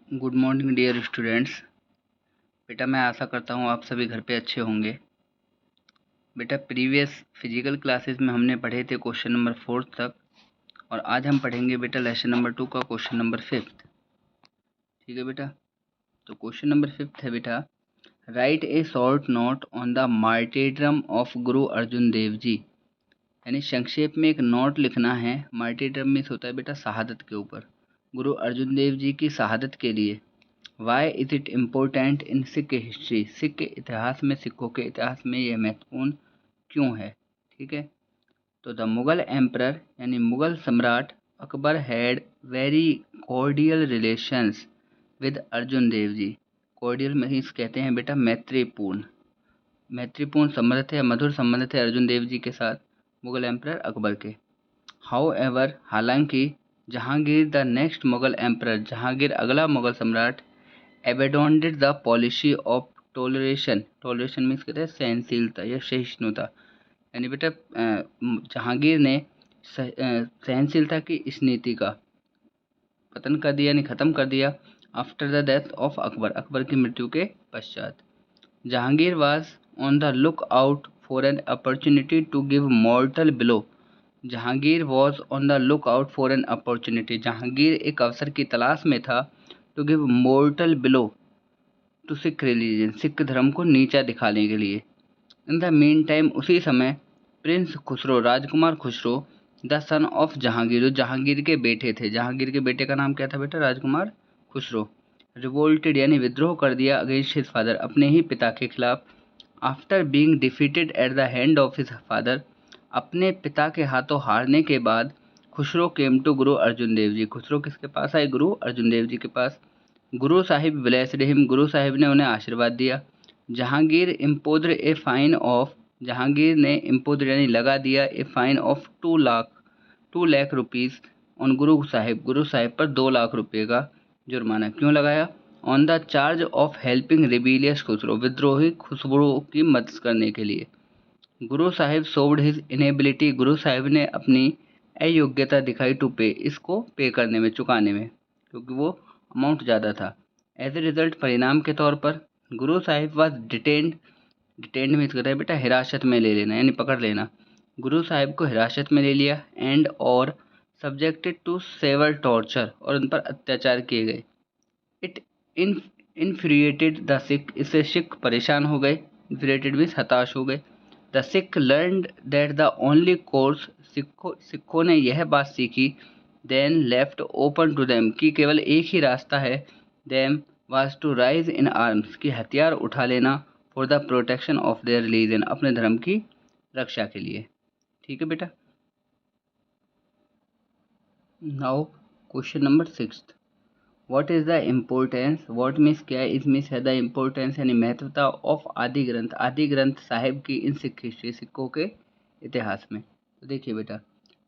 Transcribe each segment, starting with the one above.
Good morning dear students. बेटा मैं आशा करता हूँ आप सभी घर पे अच्छे होंगे। बेटा प्रीवियस फिजिकल क्लासेस में हमने पढ़े थे क्वेश्चन नंबर 4 तक, और आज हम पढ़ेंगे बेटा लेसन नंबर 2 का क्वेश्चन नंबर 5। ठीक है बेटा, तो क्वेश्चन नंबर 5 है बेटा, write a short note on the martyrdom of Guru Arjun Dev जी। यानी संक्षेप में एक नोट लिखना है। मार्टिरडम मीन्स होता है बेटा शहादत के ऊपर, गुरु अर्जुन देव जी की शहादत के लिए। Why is it important in Sikh history, Sikh के इतिहास में, सिखों के इतिहास में यह महत्वपूर्ण क्यों है। ठीक है, तो द मुगल एम्परर यानी मुगल सम्राट Akbar had very cordial relations with Arjun Dev ji. Cordial means कहते हैं बेटा मैत्रीपूर्ण, मैत्रीपूर्ण संबंध थे, मधुर संबंध थे अर्जुन देव जी के साथ मुगल एम्परर अकबर के। हाउ एवर हालांकि Jahangir the next Mughal emperor, Jahangir अगला मुगल सम्राट, abandoned the policy of toleration, toleration means कहते हैं सहनशीलता या सहिष्णुता। यानी बेटा जहांगीर ने सहनशीलता की इस नीति का पतन कर दिया, यानी ख़त्म कर दिया। After the death of Akbar, Akbar की मृत्यु के पश्चात। Jahangir was on the look out for an opportunity to give mortal blow. Jahangir was on the look out for an opportunity, Jahangir एक अवसर की तलाश में था। To give mortal blow to Sikh religion, Sikh धर्म को नीचा दिखाने के लिए। इन द मीन टाइम, उसी समय Prince Khusro, Rajkumar Khusro, the son of Jahangir, जो जहांगीर के बेटे थे, जहांगीर के बेटे का नाम क्या था बेटा, राजकुमार खुसरो, रिवोल्टेड यानी विद्रोह कर दिया अगेंस्ट हिज फादर, अपने ही पिता के खिलाफ। After being defeated at the hand of his father, अपने पिता के हाथों हारने के बाद, खुसरो केम टू गुरु अर्जुन देव जी, खुसरो किसके पास आए, गुरु अर्जुन देव जी के पास। गुरु साहिब ब्लेस्ड हिम, गुरु साहिब ने उन्हें आशीर्वाद दिया। Jahangir imposed a fine of, Jahangir ने इम्पोज्ड यानी लगा दिया, a fine of 2 lakh rupees on Guru Sahib, Guru Sahib पर 2 लाख रुपये का जुर्माना क्यों लगाया। On the charge of helping rebellious Khusrau, विद्रोही खुसरो की मदद करने के लिए। गुरु साहिब सोव्ड हिज इनेबिलिटी, गुरु साहिब ने अपनी अयोग्यता दिखाई टू पे, इसको पे करने में, चुकाने में, क्योंकि वो अमाउंट ज़्यादा था। एज ए रिजल्ट, परिणाम के तौर पर, Guru Sahib was detained, detained means कहता है बेटा हिरासत में ले लेना यानी पकड़ लेना। गुरु साहिब को हिरासत में ले लिया। एंड और सब्जेक्टेड टू सेवर टॉर्चर, और उन पर अत्याचार किए गए। इट इन्फ्रिएटेड द सिख, इससे सिख परेशान हो गए। इन्फ्रिएटेड मीन्स हताश हो गए। The Sikh learned that the only course, सिखों ने यह बात सीखी, then left open to them, कि केवल एक ही रास्ता है, them was to rise in arms, की हथियार उठा लेना, for the protection of their religion, अपने धर्म की रक्षा के लिए। ठीक है बेटा, now question number 6, what is the importance, what means क्या है, इस मीन्स है द इम्पोर्टेंस यानी महत्वता ऑफ आदि ग्रंथ, आदि ग्रंथ साहिब की इन सिख हिस्ट्री, सिखों के इतिहास में। तो देखिए बेटा,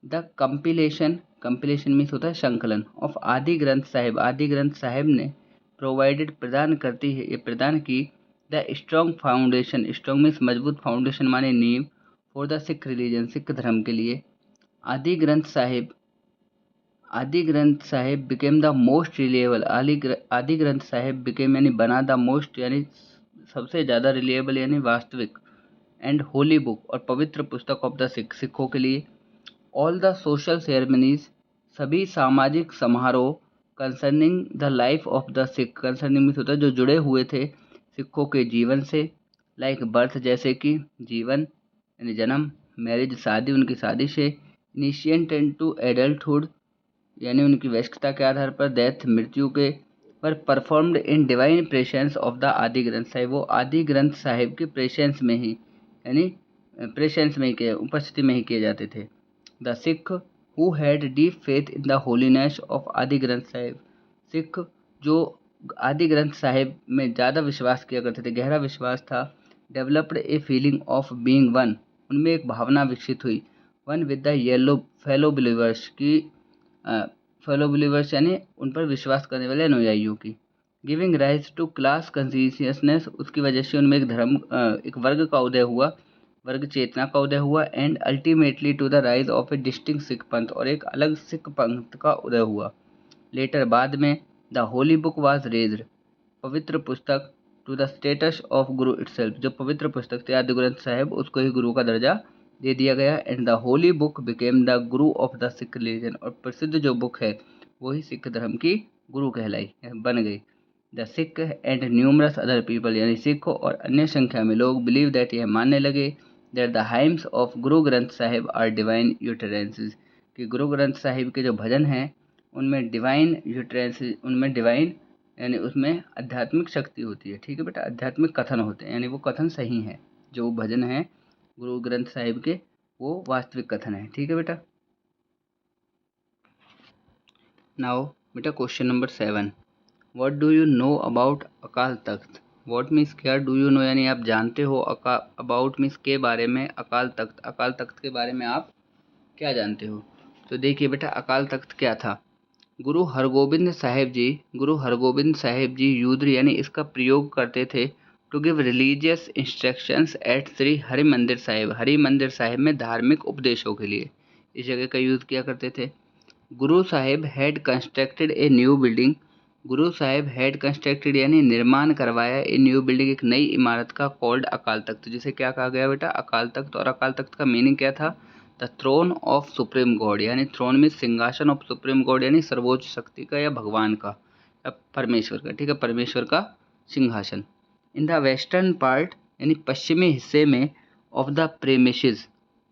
द कंपिलेशन, कंपिलेशन मीन्स होता है संकलन, ऑफ आदि ग्रंथ साहिब, आदि ग्रंथ साहिब ने प्रोवाइडेड प्रदान करती है, ये प्रदान की, the strong foundation, strong means मजबूत, फाउंडेशन माने नींव, for the Sikh religion, Sikh धर्म के लिए। आदि ग्रंथ साहिब, आदि Granth Sahib became the most रिलिएबल, आदि ग्रंथ साहिब बिकेम यानी बना, द मोस्ट यानी सबसे ज़्यादा रिलिएबल यानी वास्तविक, एंड होली बुक और पवित्र पुस्तक ऑफ द सिख, सिखों के लिए। ऑल द सोशल सेरेमनीज, सभी सामाजिक समारोह, concerning the life of the Sikh, concerning means होता है जो जुड़े हुए थे सिखों के जीवन से, लाइक बर्थ जैसे कि जीवन यानी जन्म, मैरिज शादी, उनकी शादी से, इनिशिएट टू एडल्टहुड यानी उनकी वयस्कता के आधार पर, डेथ मृत्यु के पर, performed in divine presence of the आदि ग्रंथ साहिब, वो आदि ग्रंथ साहिब की प्रेजेंस में ही यानी प्रेजेंस में ही किए, उपस्थिति में ही किए जाते थे। The Sikh who had deep faith in the holiness of आदि ग्रंथ साहिब, सिख जो आदि ग्रंथ साहिब में ज़्यादा विश्वास किया करते थे, गहरा विश्वास था। Developed a feeling of being one, उनमें एक भावना विकसित हुई, one with the yellow fellow believers की, फेलो बिलीवर्स यानी उन पर विश्वास करने वाले अनुयायियों की। Giving rise to class consciousness, उसकी वजह से उनमें एक धर्म, एक वर्ग का उदय हुआ, वर्ग चेतना का उदय हुआ। And ultimately to the rise of a distinct Sikh Panth, और एक अलग सिख पंथ का उदय हुआ। लेटर बाद में, the Holi book was raised, पवित्र पुस्तक, to the status of Guru itself, जो पवित्र पुस्तक थे आदि ग्रंथ साहिब उसको ही गुरु का दर्जा दे दिया गया। And the Holi book became the Guru of the Sikh religion, और प्रसिद्ध जो बुक है वही सिख धर्म की गुरु कहलाई बन गई। The Sikh and numerous other people, यानी सिख और अन्य संख्या में लोग बिलीव दैट, यह मानने लगे, that the hymns of Guru Granth Sahib are divine यूटरेंसेस, कि गुरु ग्रंथ साहिब के जो भजन हैं उनमें डिवाइन यूटरेंसेस, उनमें डिवाइन यानी उसमें आध्यात्मिक शक्ति होती है। ठीक है बेटा, आध्यात्मिक कथन होते हैं, यानी वो कथन सही है, जो भजन है गुरु ग्रंथ साहिब के वो वास्तविक कथन है। ठीक है बेटा। नाउ बेटा question number 7, what do you know about Akal Takht. What means क्या, डू यू नो यानी आप जानते हो, अबाउट मीन्स के बारे में, अकाल तख्त, अकाल तख्त के बारे में आप क्या जानते हो। तो देखिए बेटा अकाल तख्त क्या था। गुरु हरगोबिंद साहिब जी यूद्र यानी इसका प्रयोग करते थे to give religious instructions at Shri Harmandir Sahib में धार्मिक उपदेशों के लिए इस जगह का यूज किया करते थे। Guru Sahib had constructed a new building, Guru Sahib had constructed यानी निर्माण करवाया, ए न्यू बिल्डिंग एक नई इमारत का, कॉल्ड अकाल तख्त, जिसे क्या कहा गया बेटा अकाल तख्त। और अकाल तख्त का मीनिंग क्या था, the throne of supreme God, यानी थ्रोन में सिंहासन ऑफ सुप्रीम गॉड यानी सर्वोच्च शक्ति का या भगवान का या परमेश्वर का। ठीक है, परमेश्वर का सिंहासन। इन द वेस्टर्न पार्ट यानी पश्चिमी हिस्से में of the premises,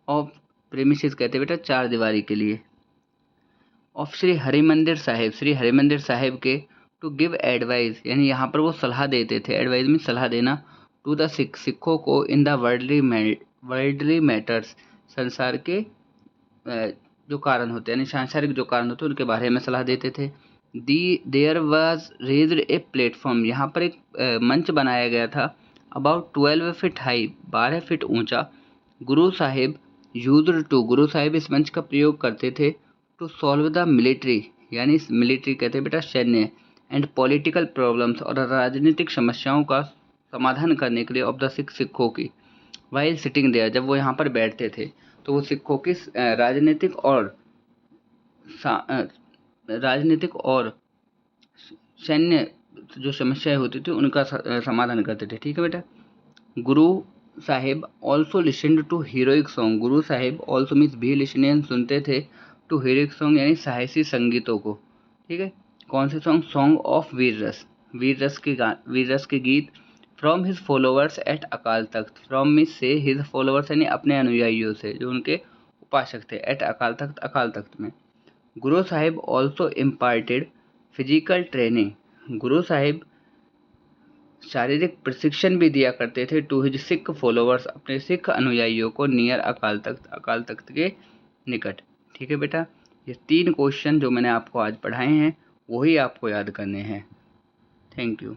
of premises कहते हैं बेटा चार दीवारी के लिए, ऑफ श्री हरिमंदिर साहिब के, टू गिव एडवाइस यानी यहाँ पर वो सलाह देते थे, एडवाइस में सलाह देना, टू द सिखों को इन द वर्ल्डली मैटर्स, संसार के जो कारण होते हैं यानी सांसारिक जो कारण होते हैं उनके बारे में सलाह देते थे। There was raised a platform, यहाँ पर एक मंच बनाया गया था, अबाउट 12 फीट हाई, 12 फीट ऊंचा। गुरु साहिब गुरु साहिब इस मंच का प्रयोग करते थे टू सॉल्व द मिलिट्री, यानी मिलिट्री कहते हैं बेटा सैन्य, एंड पॉलिटिकल प्रॉब्लम्स और राजनीतिक समस्याओं का समाधान करने के लिए ऑफ द सिखों की, वाइल सिटिंग देयर, जब वो यहाँ पर बैठते थे तो वो सिखों की राजनीतिक और सैन्य जो समस्याएं होती थी उनका समाधान करते थे। ठीक है बेटा। Guru Sahib also listened to heroic song, Guru Sahib also means भी लिसनिंग सुनते थे, टू हीरोइक सॉन्ग यानी साहसी संगीतों को। ठीक है, कौन से सॉन्ग, सॉन्ग ऑफ वीर रस के गीत, from his followers eight Akal Takht, from means से, हिज फॉलोअर्स यानी अपने अनुयायियों से जो उनके उपासक थे, एट अकाल तख्त में। गुरु Sahib also imparted physical training, Guru Sahib शारीरिक प्रशिक्षण भी दिया करते थे, टू हिज सिख फॉलोअर्स, अपने सिख अनुयायियों को, नियर अकाल तख्त के निकट। ठीक है बेटा, ये 3 क्वेश्चन जो मैंने आपको आज पढ़ाए हैं वही आपको याद करने हैं। Thank you.